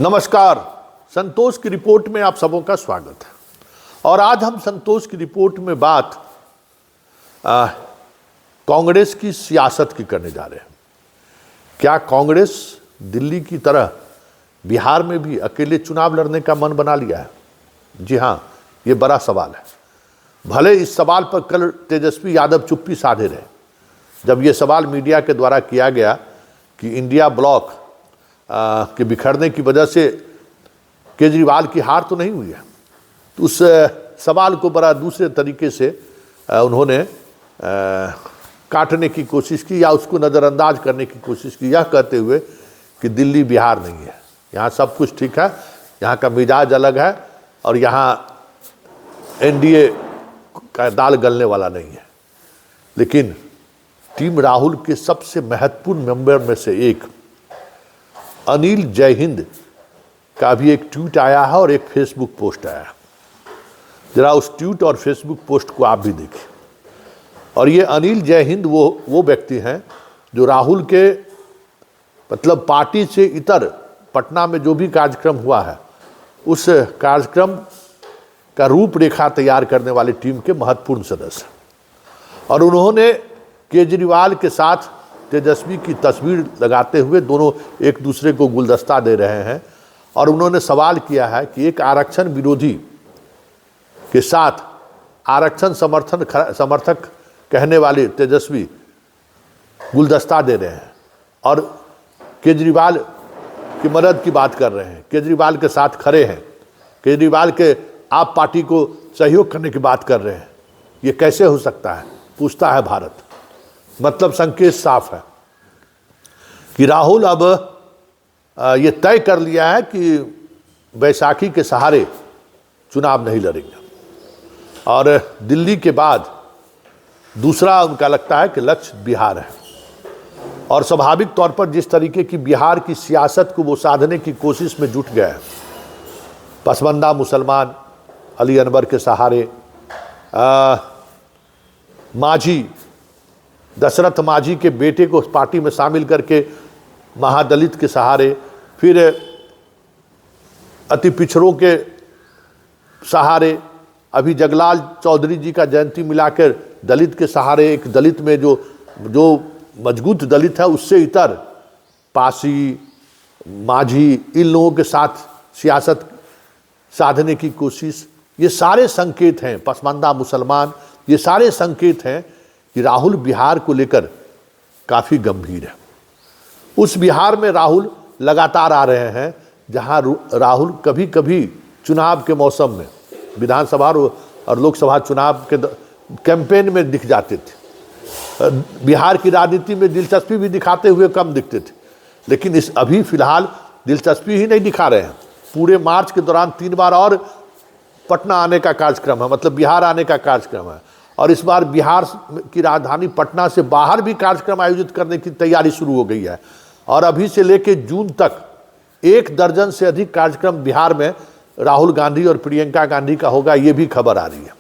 नमस्कार। संतोष की रिपोर्ट में आप सबों का स्वागत है। और आज हम संतोष की रिपोर्ट में बात कांग्रेस की सियासत की करने जा रहे हैं। क्या कांग्रेस दिल्ली की तरह बिहार में भी अकेले चुनाव लड़ने का मन बना लिया है? जी हाँ, ये बड़ा सवाल है। भले इस सवाल पर कल तेजस्वी यादव चुप्पी साधे रहे जब ये सवाल मीडिया के द्वारा किया गया कि इंडिया ब्लॉक के बिखरने की वजह से केजरीवाल की हार तो नहीं हुई है। तो उस सवाल को बड़ा दूसरे तरीके से उन्होंने काटने की कोशिश की या उसको नज़रअंदाज करने की कोशिश की, यह कहते हुए कि दिल्ली बिहार नहीं है, यहाँ सब कुछ ठीक है, यहाँ का मिजाज अलग है और यहाँ एनडीए का दाल गलने वाला नहीं है। लेकिन टीम राहुल के सबसे महत्वपूर्ण मेंबर में से एक अनिल जय हिंद का भी एक ट्वीट आया है और एक फेसबुक पोस्ट आया है। जरा उस ट्वीट और फेसबुक पोस्ट को आप भी देखें। और ये अनिल जय हिंद वो व्यक्ति हैं जो राहुल के मतलब पार्टी से इतर पटना में जो भी कार्यक्रम हुआ है उस कार्यक्रम का रूपरेखा तैयार करने वाली टीम के महत्वपूर्ण सदस्य हैं। और उन्होंने केजरीवाल के साथ तेजस्वी की तस्वीर लगाते हुए दोनों एक दूसरे को गुलदस्ता दे रहे हैं। और उन्होंने सवाल किया है कि एक आरक्षण विरोधी के साथ आरक्षण समर्थक कहने वाले तेजस्वी गुलदस्ता दे रहे हैं और केजरीवाल की मदद की बात कर रहे हैं, केजरीवाल के साथ खड़े हैं, केजरीवाल के आप पार्टी को सहयोग करने की बात कर रहे हैं। ये कैसे हो सकता है, पूछता है भारत। मतलब संकेत साफ है कि राहुल अब ये तय कर लिया है कि बैसाखी के सहारे चुनाव नहीं लड़ेंगे। और दिल्ली के बाद दूसरा उनका लगता है कि लक्ष्य बिहार है। और स्वाभाविक तौर पर जिस तरीके की बिहार की सियासत को वो साधने की कोशिश में जुट गया है, पसमानदा मुसलमान अली अनवर के सहारे, मांझी दशरथ मांझी के बेटे को पार्टी में शामिल करके महादलित के सहारे, फिर अति पिछड़ों के सहारे, अभी जगलाल चौधरी जी का जयंती मिलाकर दलित के सहारे, एक दलित में जो मजबूत दलित है उससे इतर पासी, मांझी, इन लोगों के साथ सियासत साधने की कोशिश। ये सारे संकेत हैं, पसमानदा मुसलमान, ये सारे संकेत हैं कि राहुल बिहार को लेकर काफ़ी गंभीर है। उस बिहार में राहुल लगातार आ रहे हैं जहां राहुल कभी कभी चुनाव के मौसम में विधानसभा और लोकसभा चुनाव के कैंपेन में दिख जाते थे। बिहार की राजनीति में दिलचस्पी भी दिखाते हुए कम दिखते थे, लेकिन इस अभी फिलहाल दिलचस्पी ही नहीं दिखा रहे हैं। पूरे मार्च के दौरान 3 बार और पटना आने का कार्यक्रम है, मतलब बिहार आने का कार्यक्रम है। और इस बार बिहार की राजधानी पटना से बाहर भी कार्यक्रम आयोजित करने की तैयारी शुरू हो गई है। और अभी से लेकर जून तक 1 दर्जन से अधिक कार्यक्रम बिहार में राहुल गांधी और प्रियंका गांधी का होगा, ये भी खबर आ रही है।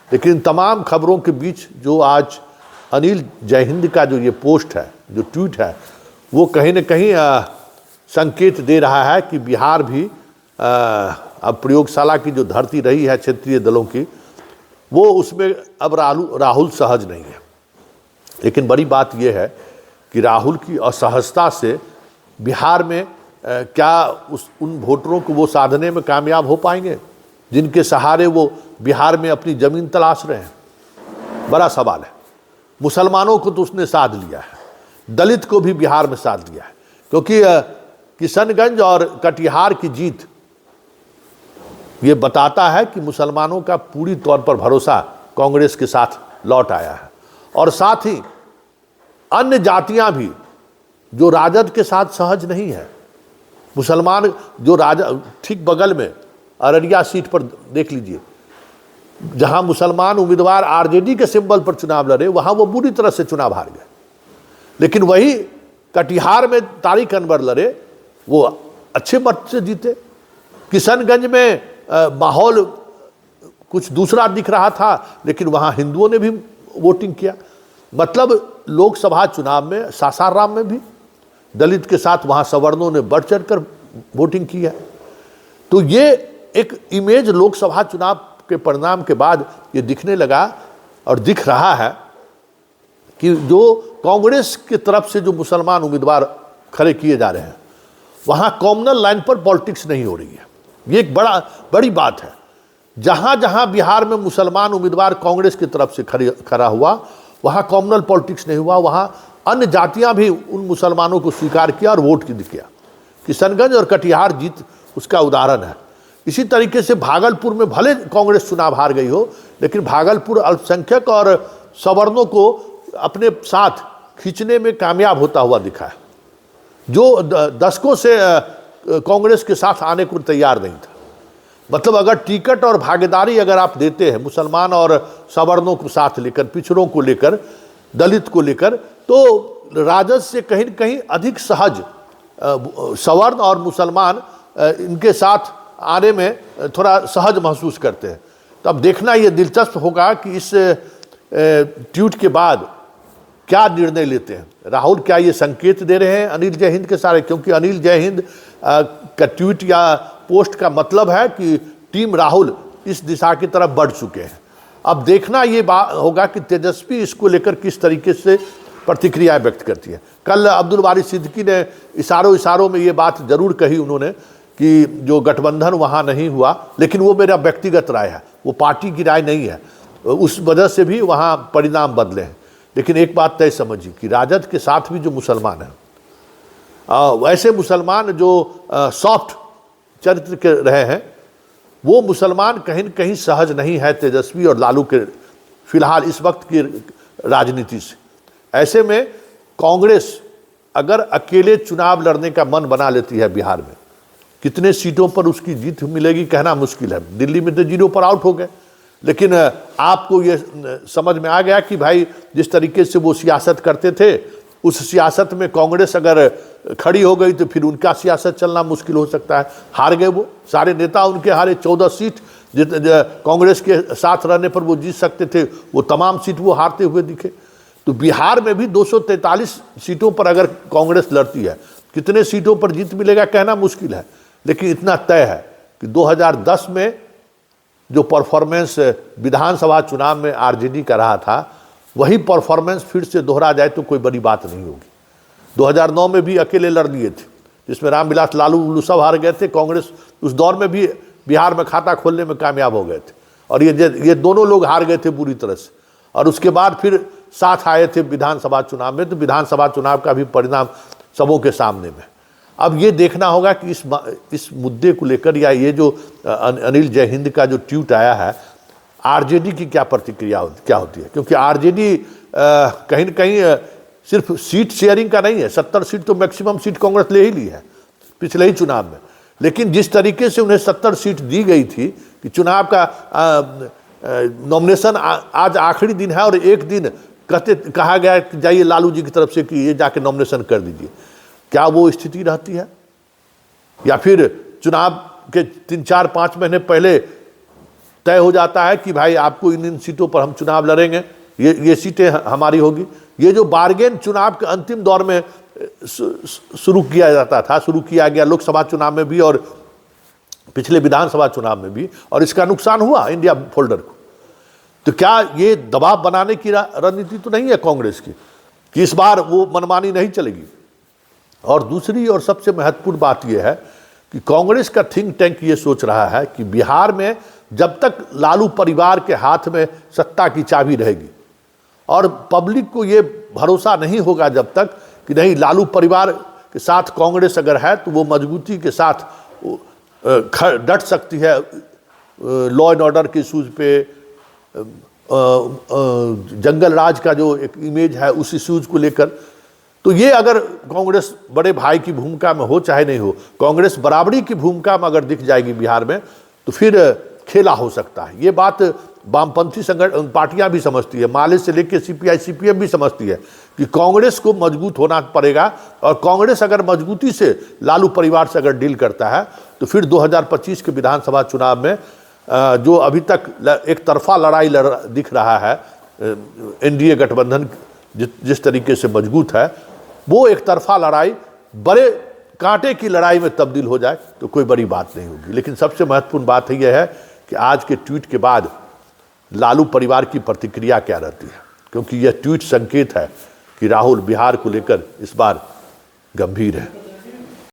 लेकिन तमाम खबरों के बीच जो आज अनिल जय हिंद का जो ये पोस्ट है, जो ट्वीट है, वो कहीं न कहीं संकेत दे रहा है कि बिहार भी अब प्रयोगशाला की जो धरती रही है क्षेत्रीय दलों की, वो उसमें अब राहुल सहज नहीं है। लेकिन बड़ी बात यह है कि राहुल की असहजता से बिहार में क्या उन वोटरों को वो साधने में कामयाब हो पाएंगे जिनके सहारे वो बिहार में अपनी ज़मीन तलाश रहे हैं? बड़ा सवाल है। मुसलमानों को तो उसने साध लिया है, दलित को भी बिहार में साध लिया है, क्योंकि किशनगंज और कटिहार की जीत ये बताता है कि मुसलमानों का पूरी तौर पर भरोसा कांग्रेस के साथ लौट आया है। और साथ ही अन्य जातियां भी जो राजद के साथ सहज नहीं है, मुसलमान जो ठीक बगल में अररिया सीट पर देख लीजिए, जहां मुसलमान उम्मीदवार आरजेडी के सिंबल पर चुनाव लड़े, वहां वो बुरी तरह से चुनाव हार गए। लेकिन वही कटिहार में तारिक अनवर लड़े, वो अच्छे मत से जीते। किशनगंज में माहौल कुछ दूसरा दिख रहा था, लेकिन वहां हिंदुओं ने भी वोटिंग किया। मतलब लोकसभा चुनाव में सासाराम में भी दलित के साथ वहां सवर्णों ने बढ़ चढ़कर वोटिंग की है। तो ये एक इमेज लोकसभा चुनाव के परिणाम के बाद ये दिखने लगा और दिख रहा है कि जो कांग्रेस की तरफ से जो मुसलमान उम्मीदवार खड़े किए जा रहे हैं वहां कॉमनल लाइन पर पॉलिटिक्स नहीं हो रही है। ये एक बड़ी बात है। जहां जहां बिहार में मुसलमान उम्मीदवार कांग्रेस की तरफ से खड़ा हुआ वहां कॉमनल पॉलिटिक्स नहीं हुआ, वहां अन्य जातियां भी उन मुसलमानों को स्वीकार किया और वोट किया। किशनगंज और कटिहार जीत उसका उदाहरण है। इसी तरीके से भागलपुर में भले कांग्रेस चुनाव हार गई हो, लेकिन भागलपुर अल्पसंख्यक और सवर्णों को अपने साथ खींचने में कामयाब होता हुआ दिखा है, जो दशकों से कांग्रेस के साथ आने को तैयार नहीं था। मतलब अगर टिकट और भागीदारी अगर आप देते हैं मुसलमान और सवर्णों को साथ लेकर, पिछड़ों को लेकर, दलित को लेकर, तो राजद से कहीं न कहीं अधिक सहज सवर्ण और मुसलमान इनके साथ आने में थोड़ा सहज महसूस करते हैं। तो अब देखना ये दिलचस्प होगा कि इस ट्वीट के बाद क्या निर्णय लेते हैं राहुल। क्या ये संकेत दे रहे हैं अनिल जय हिंद के सारे, क्योंकि अनिल जय हिंद का ट्वीट या पोस्ट का मतलब है कि टीम राहुल इस दिशा की तरफ बढ़ चुके हैं। अब देखना ये बात होगा कि तेजस्वी इसको लेकर किस तरीके से प्रतिक्रिया व्यक्त करती है। कल अब्दुल वारिस सिद्दीकी ने इशारों में ये बात जरूर कही उन्होंने कि जो गठबंधन वहाँ नहीं हुआ, लेकिन वो मेरा व्यक्तिगत राय है, वो पार्टी की राय नहीं है, उस वजह से भी वहाँ परिणाम बदले हैं। लेकिन एक बात तय समझिए कि राजद के साथ भी जो मुसलमान हैं, वैसे मुसलमान जो सॉफ्ट चरित्र के रहे हैं, वो मुसलमान कहीं न कहीं सहज नहीं है तेजस्वी और लालू के फिलहाल इस वक्त की राजनीति से। ऐसे में कांग्रेस अगर अकेले चुनाव लड़ने का मन बना लेती है बिहार में, कितने सीटों पर उसकी जीत मिलेगी कहना मुश्किल है। दिल्ली में तो 0 पर आउट हो गए, लेकिन आपको ये समझ में आ गया कि भाई जिस तरीके से वो सियासत करते थे, उस सियासत में कांग्रेस अगर खड़ी हो गई तो फिर उनका सियासत चलना मुश्किल हो सकता है। हार गए वो सारे नेता, उनके हारे 14 सीट कांग्रेस के साथ रहने पर वो जीत सकते थे, वो तमाम सीट वो हारते हुए दिखे। तो बिहार में भी 243 सीटों पर अगर कांग्रेस लड़ती है, कितने सीटों पर जीत मिलेगा कहना मुश्किल है। लेकिन इतना तय है कि 2010 में जो परफॉर्मेंस विधानसभा चुनाव में आरजेडी का रहा था, वही परफॉर्मेंस फिर से दोहरा जाए तो कोई बड़ी बात नहीं होगी। 2009 में भी अकेले लड़ लिए थे, जिसमें रामविलास लालू सब हार गए थे। कांग्रेस उस दौर में भी बिहार में खाता खोलने में कामयाब हो गए थे, और ये दोनों लोग हार गए थे बुरी तरह से। और उसके बाद फिर साथ आए थे विधानसभा चुनाव में, तो विधानसभा चुनाव का भी परिणाम सबों के सामने में। अब ये देखना होगा कि इस मुद्दे को लेकर, या ये जो अनिल जय हिंद का जो ट्वीट आया है, आरजेडी की क्या प्रतिक्रिया क्या होती है। क्योंकि आरजेडी कहीं न कहीं सिर्फ सीट शेयरिंग का नहीं है, 70 सीट तो मैक्सिमम सीट कांग्रेस ले ही ली है पिछले ही चुनाव में। लेकिन जिस तरीके से उन्हें 70 सीट दी गई थी कि चुनाव का नॉमिनेशन आज आखिरी दिन है और एक दिन कहा गया कि जाइए लालू जी की तरफ से कि ये जाके नॉमिनेशन कर दीजिए, क्या वो स्थिति रहती है? या फिर चुनाव के 3-4-5 महीने पहले तय हो जाता है कि भाई आपको इन सीटों पर हम चुनाव लड़ेंगे, ये सीटें हमारी होगी। ये जो बार्गेन चुनाव के अंतिम दौर में शुरू किया जाता था, शुरू किया गया लोकसभा चुनाव में भी और पिछले विधानसभा चुनाव में भी, और इसका नुकसान हुआ इंडिया फोल्डर को। तो क्या ये दबाव बनाने की रणनीति तो नहीं है कांग्रेस की कि इस बार वो मनमानी नहीं चलेगी? और दूसरी और सबसे महत्वपूर्ण बात यह है कि कांग्रेस का थिंक टैंक ये सोच रहा है कि बिहार में जब तक लालू परिवार के हाथ में सत्ता की चाबी रहेगी, और पब्लिक को ये भरोसा नहीं होगा जब तक कि नहीं लालू परिवार के साथ कांग्रेस अगर है तो वो मजबूती के साथ डट सकती है लॉ एंड ऑर्डर के इशूज़ पे, जंगल राज का जो एक इमेज है उस इशूज़ को लेकर। तो ये अगर कांग्रेस बड़े भाई की भूमिका में हो चाहे नहीं हो, कांग्रेस बराबरी की भूमिका में अगर दिख जाएगी बिहार में, तो फिर खेला हो सकता है। ये बात वामपंथी संगठन पार्टियां भी समझती है, माले से लेकर सीपीआई सीपीएम भी समझती है कि कांग्रेस को मजबूत होना पड़ेगा, और कांग्रेस अगर मजबूती से लालू परिवार से अगर डील करता है तो फिर 2025 के विधानसभा चुनाव में जो अभी तक एक तरफा लड़ाई दिख रहा है, एनडीए गठबंधन जिस तरीके से मजबूत है, वो एक तरफा लड़ाई बड़े कांटे की लड़ाई में तब्दील हो जाए तो कोई बड़ी बात नहीं होगी। लेकिन सबसे महत्वपूर्ण बात यह है कि आज के ट्वीट के बाद लालू परिवार की प्रतिक्रिया क्या रहती है, क्योंकि यह ट्वीट संकेत है कि राहुल बिहार को लेकर इस बार गंभीर है।